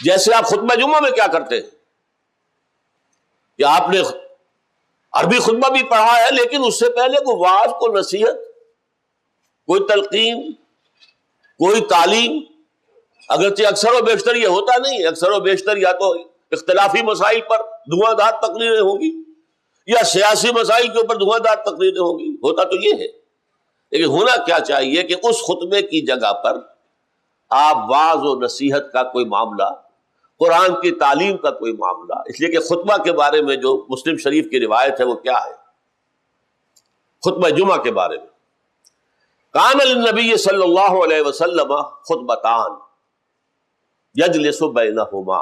جیسے آپ خطبہ جمعہ میں کیا کرتے ہیں کہ آپ نے عربی خطبہ بھی پڑھا ہے، لیکن اس سے پہلے کوئی واعظ، کوئی نصیحت، کوئی تلقین، کوئی تعلیم، اگرچہ اکثر و بیشتر یہ ہوتا نہیں، اکثر و بیشتر یا تو اختلافی مسائل پر دھواں دار تقریریں ہوں گی یا سیاسی مسائل کے اوپر دھواں دار تقریریں ہوں گی، ہوتا تو یہ ہے۔ لیکن ہونا کیا چاہیے کہ اس خطبے کی جگہ پر آپ واعظ و نصیحت کا کوئی معاملہ، قرآن کی تعلیم کا کوئی معاملہ، اس لیے کہ خطبہ کے بارے میں جو مسلم شریف کی روایت ہے وہ کیا ہے؟ خطبہ جمعہ کے بارے میں کان للنبی صلی اللہ علیہ وسلم خطبتان یجلس بینہما،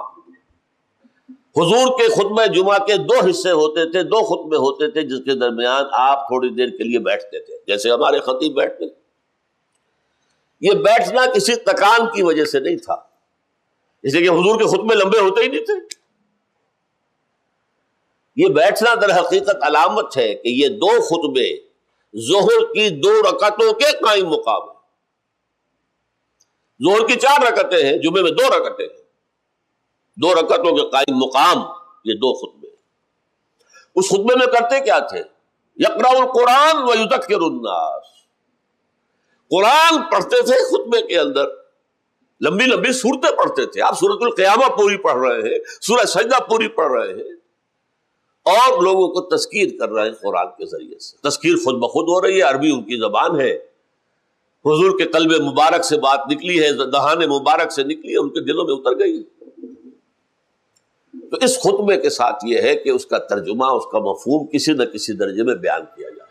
حضور کے خطبہ جمعہ کے دو حصے ہوتے تھے، دو خطبے ہوتے تھے جس کے درمیان آپ تھوڑی دیر کے لیے بیٹھتے تھے، جیسے ہمارے خطیب بیٹھتے۔ یہ بیٹھنا کسی تکان کی وجہ سے نہیں تھا، اس لیے کہ حضور کے خطبے لمبے ہوتے ہی نہیں تھے۔ یہ بیٹھنا در حقیقت علامت ہے کہ یہ دو خطبے ظہر کی 2 رکعتوں کے قائم مقام ہیں۔ ظہر کی 4 رکعتیں ہیں، جمعے میں 2 رکعتیں ہیں، 2 رکعتوں کے قائم مقام یہ 2 خطبے۔ اس خطبے میں کرتے کیا تھے؟ یقرأ القرآن ویذکر الناس، قرآن پڑھتے تھے خطبے کے اندر، لمبی لمبی صورتیں پڑھتے تھے۔ آپ سورۃ القیامہ پوری پڑھ رہے ہیں، سورہ سجدہ پوری پڑھ رہے ہیں، اور لوگوں کو تذکیر کر رہے ہیں قرآن کے ذریعے سے۔ تذکیر خود بخود ہو رہی ہے، عربی ان کی زبان ہے، حضور کے قلب مبارک سے بات نکلی ہے، دہان مبارک سے نکلی ہے، ان کے دلوں میں اتر گئی۔ تو اس خطبے کے ساتھ یہ ہے کہ اس کا ترجمہ، اس کا مفہوم کسی نہ کسی درجے میں بیان کیا جائے۔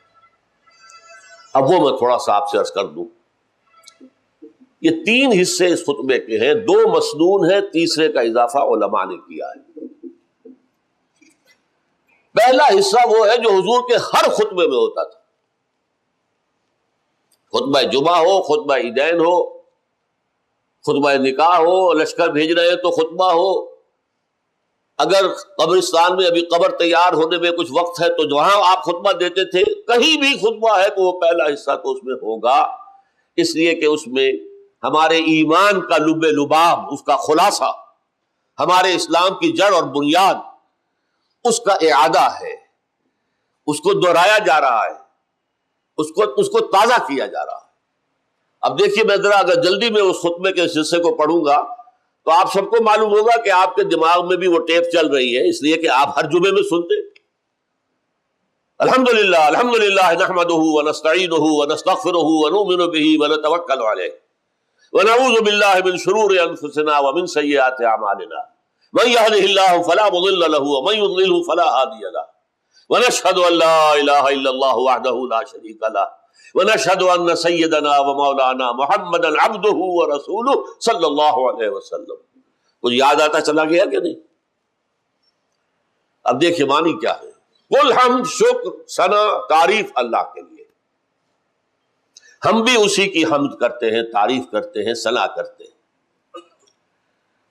اب وہ میں تھوڑا سا آپ سے عرض کر دوں۔ یہ 3 حصے اس خطبے کے ہیں، 2 مسنون ہیں، تیسرے کا اضافہ علماء نے کیا ہے۔ پہلا حصہ وہ ہے جو حضور کے ہر خطبے میں ہوتا تھا، خطبہ جمعہ ہو، خطبہ عیدین ہو، خطبہ نکاح ہو، لشکر بھیج رہے ہیں تو خطبہ ہو، اگر قبرستان میں ابھی قبر تیار ہونے میں کچھ وقت ہے تو جہاں آپ خطبہ دیتے تھے، کہیں بھی خطبہ ہے تو وہ پہلا حصہ تو اس میں ہوگا، اس لیے کہ اس میں ہمارے ایمان کا لب لباب، اس کا خلاصہ، ہمارے اسلام کی جڑ اور بنیاد، اس کا اعادہ ہے، اس کو دہرایا جا رہا ہے، اس کو تازہ کیا جا رہا ہے۔ اب دیکھیے، میں ذرا اگر جلدی میں اس خطبے کے حصے کو پڑھوں گا تو آپ سب کو معلوم ہوگا کہ آپ کے دماغ میں بھی وہ ٹیپ چل رہی ہے، اس لیے کہ آپ ہر جمعے میں سنتے۔ الحمدللہ الحمدللہ نحمدہ ونستعینہ ونستغفرہ ونؤمن بہ ونتوکل علیہ ونعوذ باللہ من شرور انفسنا ومن سیئات اعمالنا من يهده الله فلا مضل له ومن يضلله فلا هادي له ونشهد ان لا اله الا الله وحده لا شريك له ونشهد ان سيدنا ومولانا محمدا عبده ورسوله صلی اللہ علیہ وسلم۔ کچھ یاد آتا چلا گیا کہ نہیں؟ اب دیکھیے معنی کیا ہے۔ کل حمد، شکر، ثنا، تعریف اللہ کے لیے، ہم بھی اسی کی حمد کرتے ہیں، تعریف کرتے ہیں، ثنا کرتے ہیں،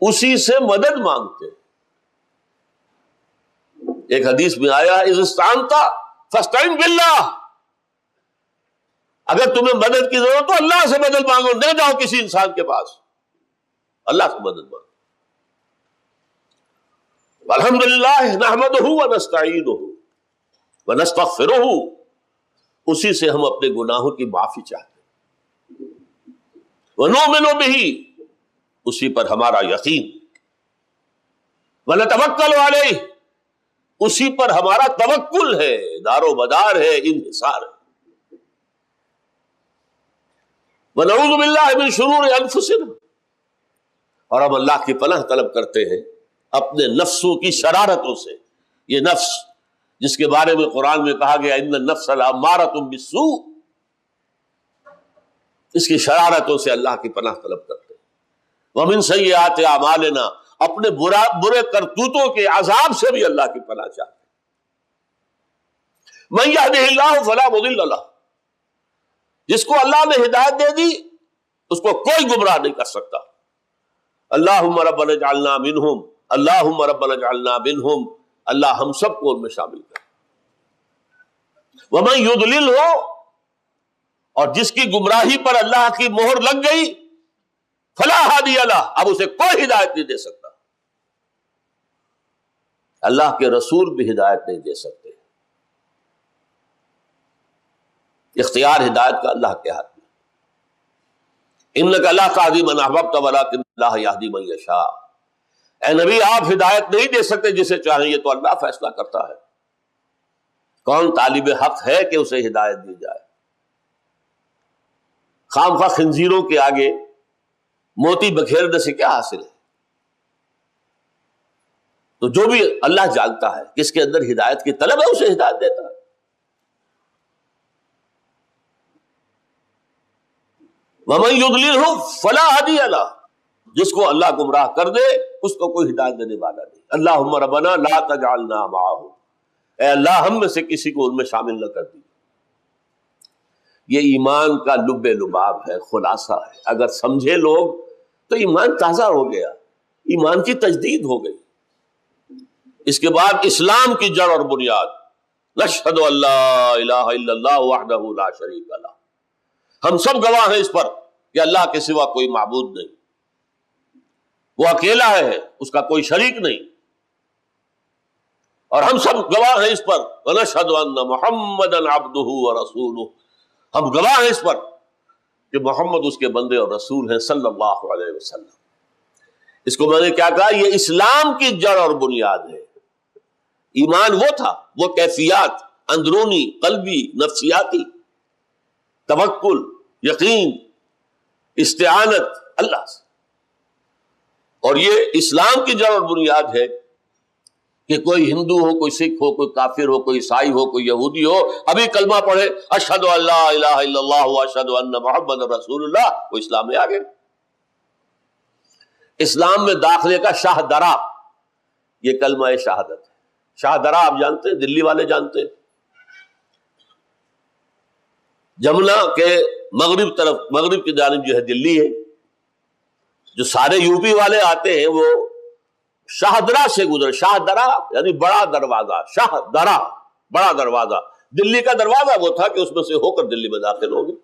اسی سے مدد مانگتے ہیں۔ ایک حدیث میں آیا اذ استعنت فاستعن باللہ، اگر تمہیں مدد کی ضرورت تو اللہ سے مدد مانگو، نہ جاؤ کسی انسان کے پاس، اللہ سے مدد مانگو۔ الحمدللہ نحمدہ ونستعینہ ونستغفرہ، اسی سے ہم اپنے گناہوں کی معافی چاہتے ہیں۔ ونؤمن بہ، اسی پر ہمارا یقین، ونتوکل علیہ، اسی پر ہمارا توکل ہے، دار و مدار ہے، انحصار ہے۔ ونعوذ باللہ من شرور انفسنا، اور ہم اللہ کی پناہ طلب کرتے ہیں اپنے نفسوں کی شرارتوں سے۔ یہ نفس جس کے بارے میں قرآن میں کہا گیا ان النفس لامارۃ بالسوء، اس کی شرارتوں سے اللہ کی پناہ طلب کرتے ہیں۔ ومن سیئات اعمالنا، اپنے برے کرتوتوں کے عذاب سے بھی اللہ کی پناہ چاہتے ہیں۔ من یہدہ اللہ فلا مضل لہ، جس کو اللہ نے ہدایت دے دی اس کو کوئی گمراہ نہیں کر سکتا۔ اللہم ربنا اجعلنا منہم، اللہم ربنا اجعلنا منہم، اللہ ہم سب کو ان میں شامل کر۔ ومن یضلل ہو، اور جس کی گمراہی پر اللہ کی مہر لگ گئی فلا ہادی لہ، اب اسے کوئی ہدایت نہیں دے سکتا. اللہ کے رسول بھی ہدایت نہیں دے سکتے. اختیار ہدایت کا اللہ کے ہاتھ میں. انک لا تہدی من احببت ولکن اللہ یہدی من یشاء. اے نبی آپ ہدایت نہیں دے سکتے جسے چاہیں، یہ تو اللہ فیصلہ کرتا ہے. کون طالب حق ہے کہ اسے ہدایت دی جائے؟ خام خواہ خنزیروں کے آگے موتی بکھیرنے سے کیا حاصل ہے؟ تو جو بھی اللہ جانتا ہے کس کے اندر ہدایت کی طلب ہے اسے ہدایت دیتا ہے. وَمَن يُضْلِلْهُ فَلَا هَادِيَ لَهُ، جس کو اللہ گمراہ کر دے اس کو کوئی ہدایت دینے والا نہیں. اللہم ربنا لا تجعلنا معهم، اے اللہ ہم میں سے کسی کو ان میں شامل نہ کر دی. یہ ایمان کا لب لباب ہے، خلاصہ ہے. اگر سمجھے لوگ تو ایمان تازہ ہو گیا، ایمان کی تجدید ہو گئی. اس کے بعد اسلام کی جڑ اور بنیاد، نشہد ان لا الہ الا اللہ وحدہ لا شریک لہ. ہم سب گواہ ہیں اس پر کہ اللہ کے سوا کوئی معبود نہیں، وہ اکیلا ہے، اس کا کوئی شریک نہیں. اور ہم سب گواہ ہیں اس پر وَنَشْهَدُ أَنَّ مُحَمَّدًا عَبْدُهُ وَرَسُولُهُ، ہم گواہ ہیں اس پر کہ محمد اس کے بندے اور رسول ہیں صلی اللہ علیہ وسلم. اس کو میں نے کیا کہا؟ یہ اسلام کی جڑ اور بنیاد ہے. ایمان وہ تھا، وہ کیفیات اندرونی قلبی نفسیاتی، توکل، یقین، استعانت اللہ سے. اور یہ اسلام کی جڑ اور بنیاد ہے کہ کوئی ہندو ہو، کوئی سکھ ہو، کوئی کافر ہو، کوئی عیسائی ہو، کوئی یہودی ہو، ابھی کلمہ پڑھے اشہد ان لا الہ الا اللہ واشہد ان محمد رسول اللہ، وہ اسلام میں آ گئے. اسلام میں داخلے کا شاہ درا یہ کلمہ شہادت ہے. شاہ درا آپ جانتے ہیں، دلی والے جانتے ہیں، جمنا کے مغرب طرف، مغرب کی جانب جو ہے دلی ہے. جو سارے یو پی والے آتے ہیں وہ شاہدرہ سے گزرے. شاہدرہ یعنی بڑا دروازہ، شاہ درہ بڑا دروازہ. دلی کا دروازہ وہ تھا کہ اس میں سے ہو کر دلی میں داخل ہوگی.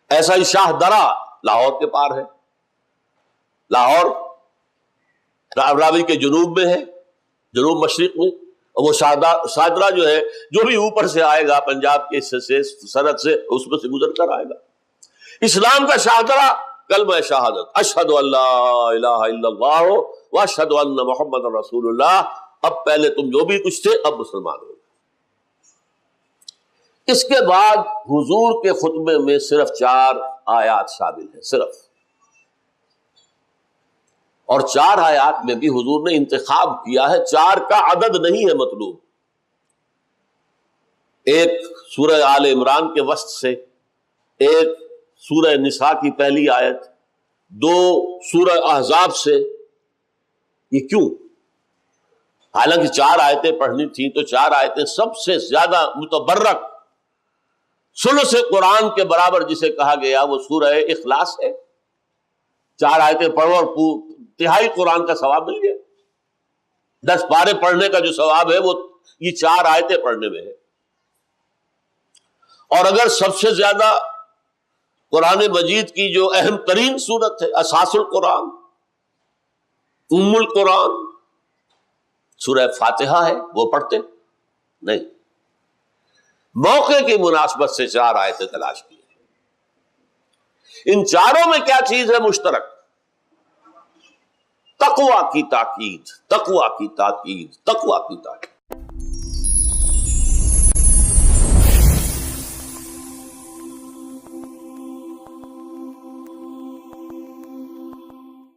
ایسا ہی شاہ درہ لاہور کے پار ہے. لاہور راوی کے جنوب میں ہے، جنوب مشرق میں. اور وہ شاہدرہ جو ہے، جو بھی اوپر سے آئے گا پنجاب کے حصے سے، سرحد سے، اس میں سے گزر کر آئے گا. اسلام کا شاہدرہ کلمہ شہادت، اشہد ان لا الہ الا اللہ واشہد ان محمد رسول اللہ. اب پہلے تم جو بھی کچھ تھے اب مسلمان ہو. اس کے بعد حضور کے خطبے میں صرف 4 آیات شامل ہیں، صرف. اور 4 آیات میں بھی حضور نے انتخاب کیا ہے، 4 کا عدد نہیں ہے مطلوب. ایک سورہ آل عمران کے وسط سے، ایک سورہ نساء کی پہلی آیت، 2 سورہ احزاب سے. یہ کیوں؟ حالانکہ 4 آیتیں پڑھنی تھیں تو 4 آیتیں سب سے زیادہ متبرک ثلث قرآن کے برابر جسے کہا گیا وہ سورہ اخلاص ہے. 4 آیتیں پڑھو اور تہائی قرآن کا ثواب مل گیا. 10 پارے پڑھنے کا جو ثواب ہے وہ یہ 4 آیتیں پڑھنے میں ہے. اور اگر سب سے زیادہ قرآن مجید کی جو اہم ترین سورت ہے، اساس القرآن، ام القرآن، سورہ فاتحہ ہے، وہ پڑھتے نہیں. موقع کی مناسبت سے 4 آیتیں تلاش کی. ان چاروں میں کیا چیز ہے مشترک؟ تقویٰ کی تاکید، تقویٰ کی تاکید، تقویٰ کی تاکید.